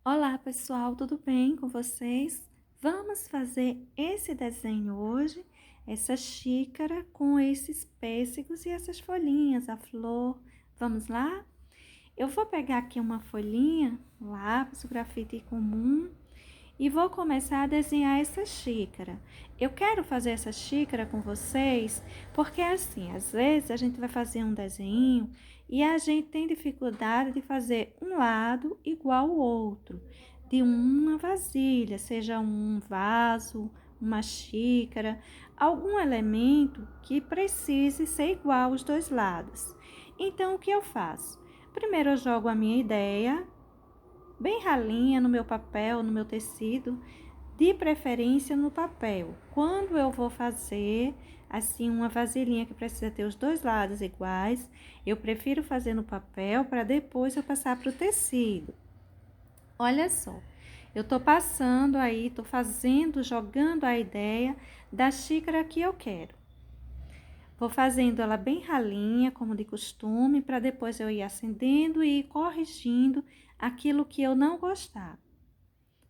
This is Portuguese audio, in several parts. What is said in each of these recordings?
Olá pessoal, tudo bem com vocês? Vamos fazer esse desenho hoje, essa xícara com esses pêssegos e essas folhinhas, a flor. Vamos lá? Eu vou pegar aqui uma folhinha, lápis, grafite comum e vou começar a desenhar essa xícara. Eu quero fazer essa xícara com vocês porque assim, às vezes a gente vai fazer um desenho e a gente tem dificuldade de fazer um lado igual ao outro, de uma vasilha, seja um vaso, uma xícara, algum elemento que precise ser igual aos dois lados. Então, o que eu faço? Primeiro eu jogo a minha ideia bem ralinha no meu papel, no meu tecido, de preferência no papel. Quando eu vou fazer assim uma vasilhinha que precisa ter os dois lados iguais, eu prefiro fazer no papel para depois eu passar para o tecido. Olha só, eu tô passando aí, tô fazendo, jogando a ideia da xícara que eu quero. Vou fazendo ela bem ralinha, como de costume, para depois eu ir acendendo e ir corrigindo aquilo que eu não gostar.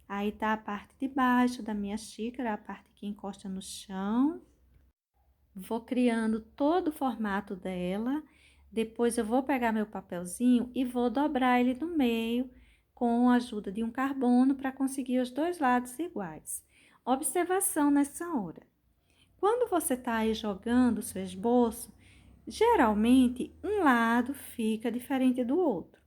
Aí tá a parte de baixo da minha xícara, a parte que encosta no chão. Vou criando todo o formato dela. Depois eu vou pegar meu papelzinho e vou dobrar ele no meio com a ajuda de um carbono para conseguir os dois lados iguais. Observação nessa hora. Quando você está aí jogando o seu esboço, geralmente um lado fica diferente do outro.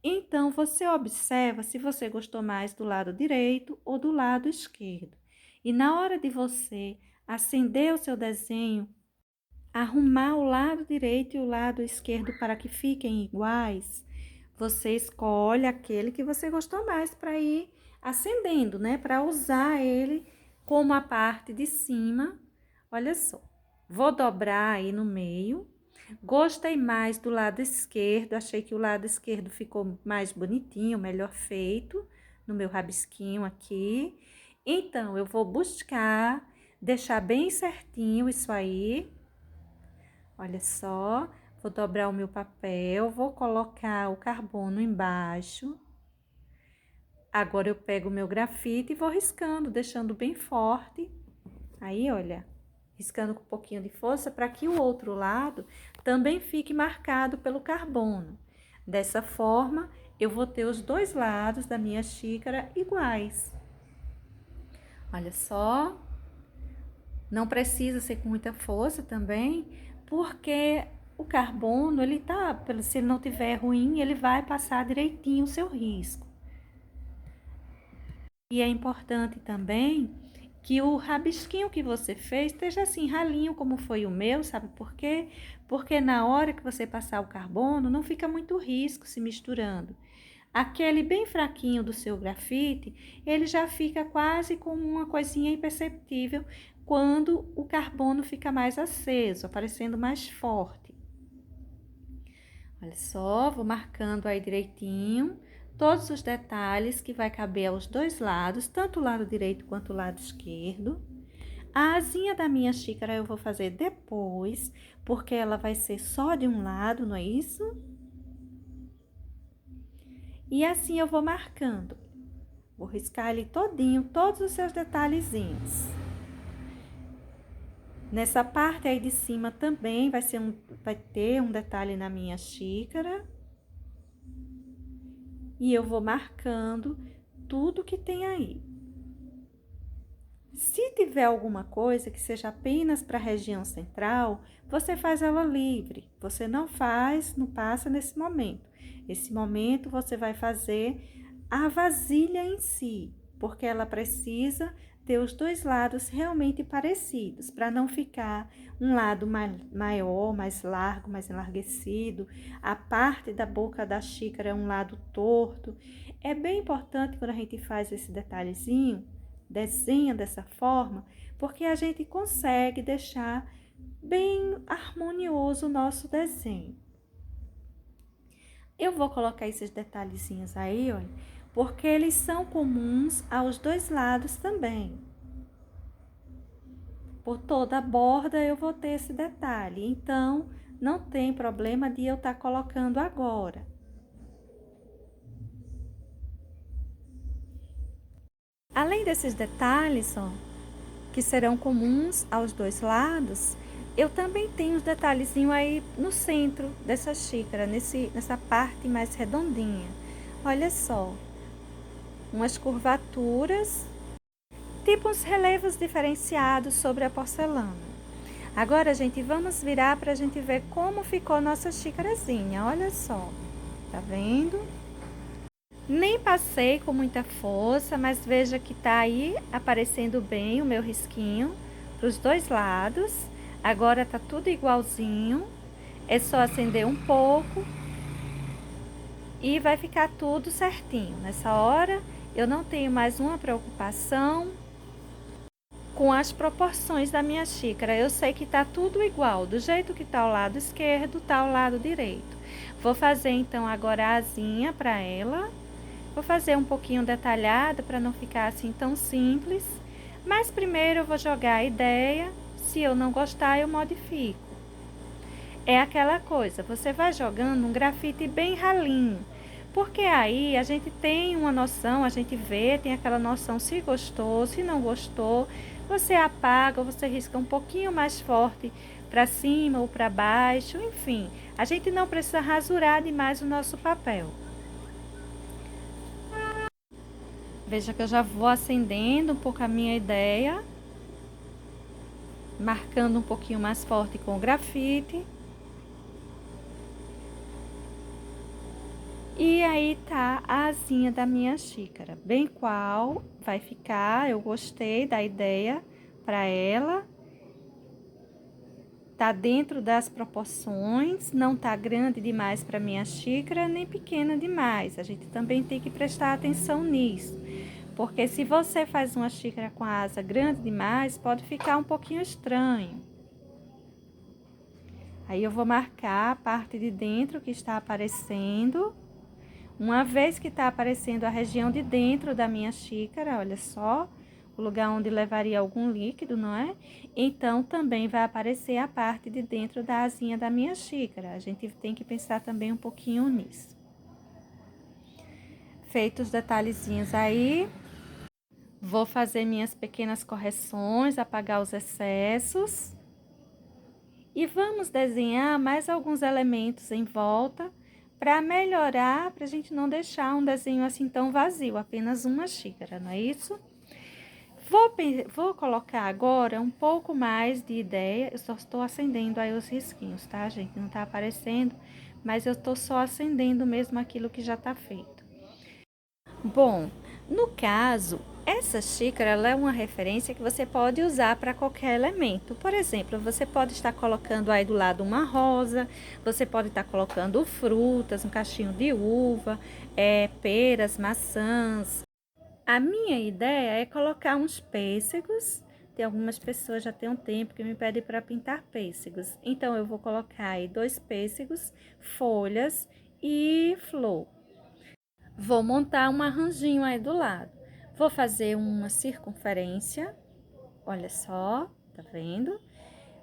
Então, você observa se você gostou mais do lado direito ou do lado esquerdo. E na hora de você acender o seu desenho, arrumar o lado direito e o lado esquerdo para que fiquem iguais, você escolhe aquele que você gostou mais para ir acendendo, né? Para usar ele como a parte de cima. Olha só, vou dobrar aí no meio. Gostei mais do lado esquerdo, achei que o lado esquerdo ficou mais bonitinho, melhor feito, no meu rabisquinho aqui. Então, eu vou buscar deixar bem certinho isso aí. Olha só, vou dobrar o meu papel, vou colocar o carbono embaixo. Agora eu pego o meu grafite e vou riscando, deixando bem forte. Aí, olha, riscando com um pouquinho de força para que o outro lado também fique marcado pelo carbono. Dessa forma, eu vou ter os dois lados da minha xícara iguais. Olha só, não precisa ser com muita força também, porque o carbono, ele tá, se ele não tiver ruim, ele vai passar direitinho o seu risco. E é importante também que o rabisquinho que você fez esteja assim, ralinho como foi o meu, sabe por quê? Porque na hora que você passar o carbono, não fica muito risco se misturando. Aquele bem fraquinho do seu grafite, ele já fica quase como uma coisinha imperceptível quando o carbono fica mais aceso, aparecendo mais forte. Olha só, vou marcando aí direitinho todos os detalhes que vai caber aos dois lados, tanto o lado direito quanto o lado esquerdo. A asinha da minha xícara eu vou fazer depois, porque ela vai ser só de um lado, não é isso? E assim eu vou marcando. Vou riscar ali todinho, todos os seus detalhezinhos. Nessa parte aí de cima também vai ter um detalhe na minha xícara. E eu vou marcando tudo que tem aí. Se tiver alguma coisa que seja apenas para a região central, você faz ela livre. Você não faz, não passa nesse momento. Esse momento você vai fazer a vasilha em si, porque ela precisa ter os dois lados realmente parecidos, para não ficar um lado maior, mais largo, mais enlarguecido. A parte da boca da xícara é um lado torto. É bem importante quando a gente faz esse detalhezinho, desenha dessa forma, porque a gente consegue deixar bem harmonioso o nosso desenho. Eu vou colocar esses detalhezinhos aí, olha, porque eles são comuns aos dois lados também. Por toda a borda eu vou ter esse detalhe, então não tem problema de eu estar colocando agora. Além desses detalhes, ó, que serão comuns aos dois lados, eu também tenho uns detalhezinhos aí no centro dessa xícara, nessa parte mais redondinha. Olha só, umas curvaturas, tipo uns relevos diferenciados sobre a porcelana. Agora, gente, vamos virar para a gente ver como ficou nossa xícarazinha. Olha só, tá vendo? Nem passei com muita força, mas veja que tá aí aparecendo bem o meu risquinho para os dois lados. Agora tá tudo igualzinho. É só acender um pouco e vai ficar tudo certinho. Nessa hora, eu não tenho mais uma preocupação com as proporções da minha xícara. Eu sei que tá tudo igual, do jeito que tá o lado esquerdo, tá o lado direito. Vou fazer então agora a asinha para ela. Vou fazer um pouquinho detalhado para não ficar assim tão simples. Mas primeiro eu vou jogar a ideia. Se eu não gostar, eu modifico. É aquela coisa, você vai jogando um grafite bem ralinho. Porque aí a gente tem uma noção, a gente vê, tem aquela noção se gostou, se não gostou. Você apaga, você risca um pouquinho mais forte para cima ou para baixo, enfim. A gente não precisa rasurar demais o nosso papel. Veja que eu já vou acendendo um pouco a minha ideia, marcando um pouquinho mais forte com o grafite. E aí tá a asinha da minha xícara, bem qual vai ficar. Eu gostei da ideia para ela. Tá dentro das proporções, não tá grande demais para minha xícara, nem pequena demais. A gente também tem que prestar atenção nisso. Porque se você faz uma xícara com a asa grande demais, pode ficar um pouquinho estranho. Aí eu vou marcar a parte de dentro que está aparecendo. Uma vez que está aparecendo a região de dentro da minha xícara, olha só, o lugar onde levaria algum líquido, não é? Então, também vai aparecer a parte de dentro da asinha da minha xícara. A gente tem que pensar também um pouquinho nisso. Feitos os detalhezinhos aí, vou fazer minhas pequenas correções, apagar os excessos. E vamos desenhar mais alguns elementos em volta para melhorar, para a gente não deixar um desenho assim tão vazio, apenas uma xícara, não é isso? Vou colocar agora um pouco mais de ideia, eu só estou acendendo aí os risquinhos, tá, gente? Não tá aparecendo, mas eu tô só acendendo mesmo aquilo que já tá feito. Bom, no caso, essa xícara ela é uma referência que você pode usar para qualquer elemento. Por exemplo, você pode estar colocando aí do lado uma rosa, você pode estar colocando frutas, um cachinho de uva, peras, maçãs. A minha ideia é colocar uns pêssegos. Tem algumas pessoas já tem um tempo que me pedem para pintar pêssegos. Então, eu vou colocar aí 2 pêssegos, folhas e flor. Vou montar um arranjinho aí do lado. Vou fazer uma circunferência, olha só, tá vendo?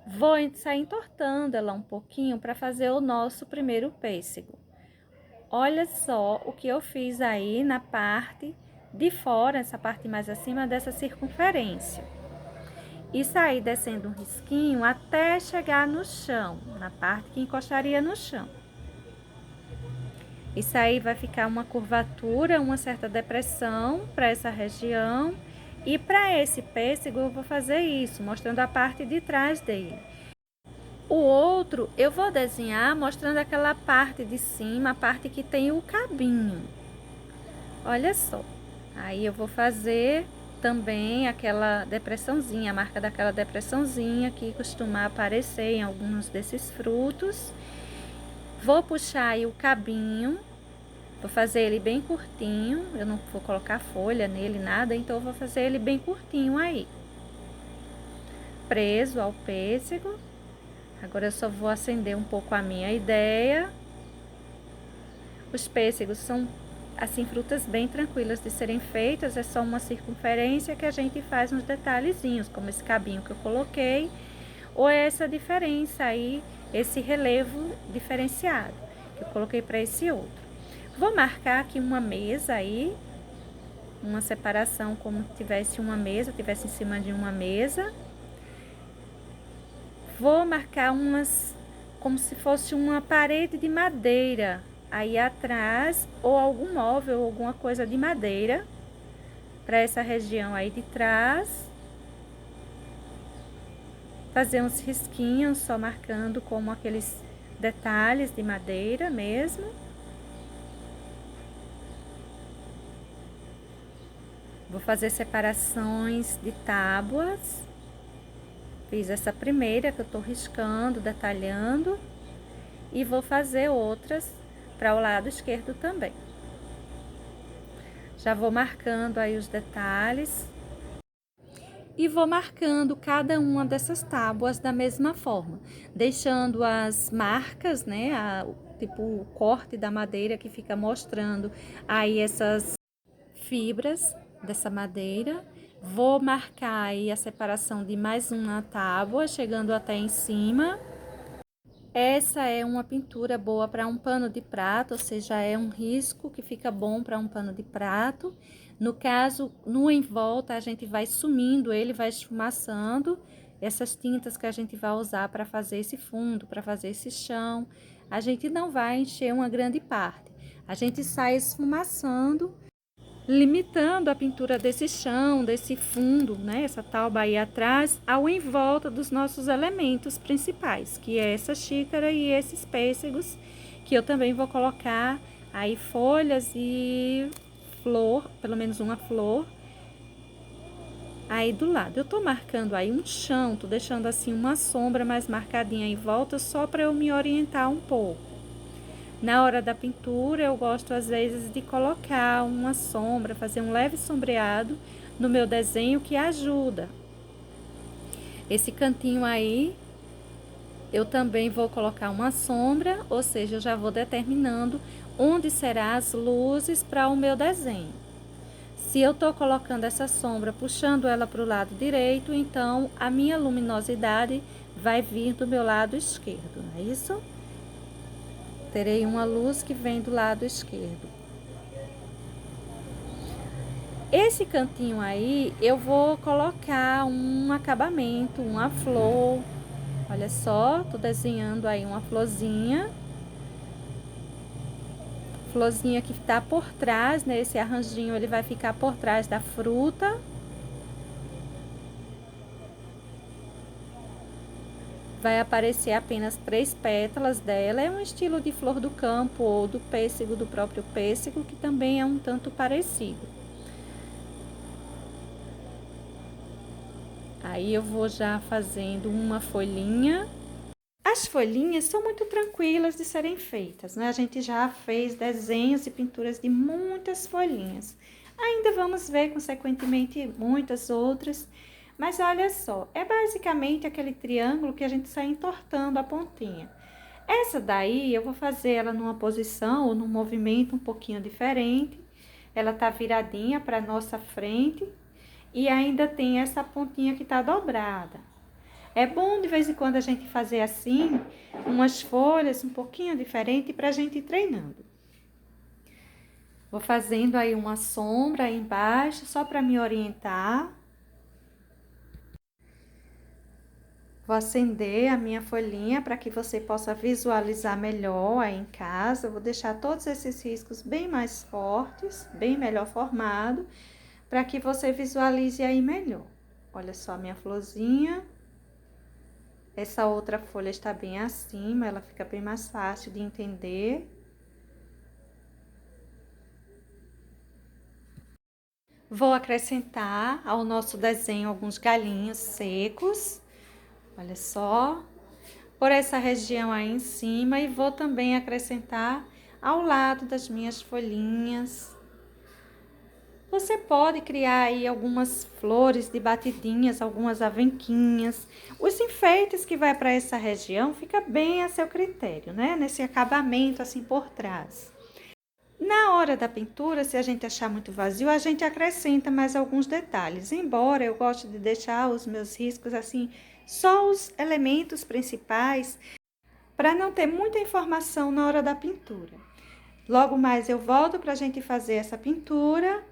Vou sair entortando ela um pouquinho para fazer o nosso primeiro pêssego. Olha só o que eu fiz aí na parte de fora, essa parte mais acima dessa circunferência. E sair descendo um risquinho até chegar no chão, na parte que encostaria no chão. Isso aí vai ficar uma curvatura, uma certa depressão para essa região. E para esse pêssego eu vou fazer isso, mostrando a parte de trás dele. O outro eu vou desenhar mostrando aquela parte de cima, a parte que tem o cabinho. Olha só. Aí eu vou fazer também aquela depressãozinha, a marca daquela depressãozinha que costuma aparecer em alguns desses frutos. Vou puxar aí o cabinho, vou fazer ele bem curtinho, eu não vou colocar folha nele, nada, então eu vou fazer ele bem curtinho aí. Preso ao pêssego. Agora eu só vou acender um pouco a minha ideia. Os pêssegos são, assim, frutas bem tranquilas de serem feitas, é só uma circunferência que a gente faz uns detalhezinhos, como esse cabinho que eu coloquei, ou essa diferença aí, esse relevo diferenciado que eu coloquei para esse outro. Vou marcar aqui uma mesa aí, uma separação como se tivesse uma mesa, tivesse em cima de uma mesa. Vou marcar umas, como se fosse uma parede de madeira aí atrás, ou algum móvel, alguma coisa de madeira, para essa região aí de trás. Fazer uns risquinhos, só marcando como aqueles detalhes de madeira mesmo. Vou fazer separações de tábuas. Fiz essa primeira que eu tô riscando, detalhando. E vou fazer outras para o lado esquerdo também. Já vou marcando aí os detalhes. E vou marcando cada uma dessas tábuas da mesma forma, deixando as marcas, né, tipo o corte da madeira que fica mostrando aí essas fibras dessa madeira. Vou marcar aí a separação de mais uma tábua, chegando até em cima. Essa é uma pintura boa para um pano de prato, ou seja, é um risco que fica bom para um pano de prato. No caso, no em volta, a gente vai sumindo ele, vai esfumaçando essas tintas que a gente vai usar para fazer esse fundo, para fazer esse chão. A gente não vai encher uma grande parte. A gente sai esfumaçando, limitando a pintura desse chão, desse fundo, né, essa tauba aí atrás, ao em volta dos nossos elementos principais, que é essa xícara e esses pêssegos, que eu também vou colocar aí folhas e flor, pelo menos uma flor, aí do lado. Eu tô marcando aí um chão, tô deixando assim uma sombra mais marcadinha em volta, só para eu me orientar um pouco. Na hora da pintura, eu gosto às vezes de colocar uma sombra, fazer um leve sombreado no meu desenho que ajuda. Esse cantinho aí, eu também vou colocar uma sombra, ou seja, eu já vou determinando onde serão as luzes para o meu desenho. Se eu tô colocando essa sombra, puxando ela para o lado direito, então a minha luminosidade vai vir do meu lado esquerdo, não é isso? Terei uma luz que vem do lado esquerdo. Esse cantinho aí, eu vou colocar um acabamento, uma flor. Olha só, tô desenhando aí uma florzinha. Florzinha que tá por trás, né? Esse arranjinho, ele vai ficar por trás da fruta. Vai aparecer apenas 3 pétalas dela. É um estilo de flor do campo ou do pêssego, do próprio pêssego, que também é um tanto parecido. Aí eu vou já fazendo uma folhinha. As folhinhas são muito tranquilas de serem feitas, né? A gente já fez desenhos e pinturas de muitas folhinhas. Ainda vamos ver, consequentemente, muitas outras. Mas olha só, é basicamente aquele triângulo que a gente sai entortando a pontinha. Essa daí, eu vou fazer ela numa posição ou num movimento um pouquinho diferente. Ela tá viradinha para nossa frente e ainda tem essa pontinha que tá dobrada. É bom de vez em quando a gente fazer assim, umas folhas um pouquinho diferente para a gente ir treinando. Vou fazendo aí uma sombra aí embaixo, só para me orientar. Vou acender a minha folhinha para que você possa visualizar melhor aí em casa. Vou deixar todos esses riscos bem mais fortes, bem melhor formado, para que você visualize aí melhor. Olha só a minha florzinha. Essa outra folha está bem acima, ela fica bem mais fácil de entender. Vou acrescentar ao nosso desenho alguns galinhos secos. Olha só, por essa região aí em cima, e vou também acrescentar ao lado das minhas folhinhas. Você pode criar aí algumas flores de batidinhas, algumas avenquinhas. Os enfeites que vai para essa região fica bem a seu critério, né? Nesse acabamento assim por trás. Na hora da pintura, se a gente achar muito vazio, a gente acrescenta mais alguns detalhes. Embora eu goste de deixar os meus riscos assim, só os elementos principais, para não ter muita informação na hora da pintura. Logo mais eu volto para a gente fazer essa pintura.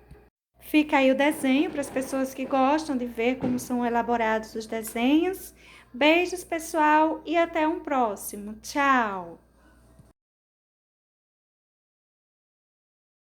Fica aí o desenho para as pessoas que gostam de ver como são elaborados os desenhos. Beijos, pessoal, e até um próximo. Tchau!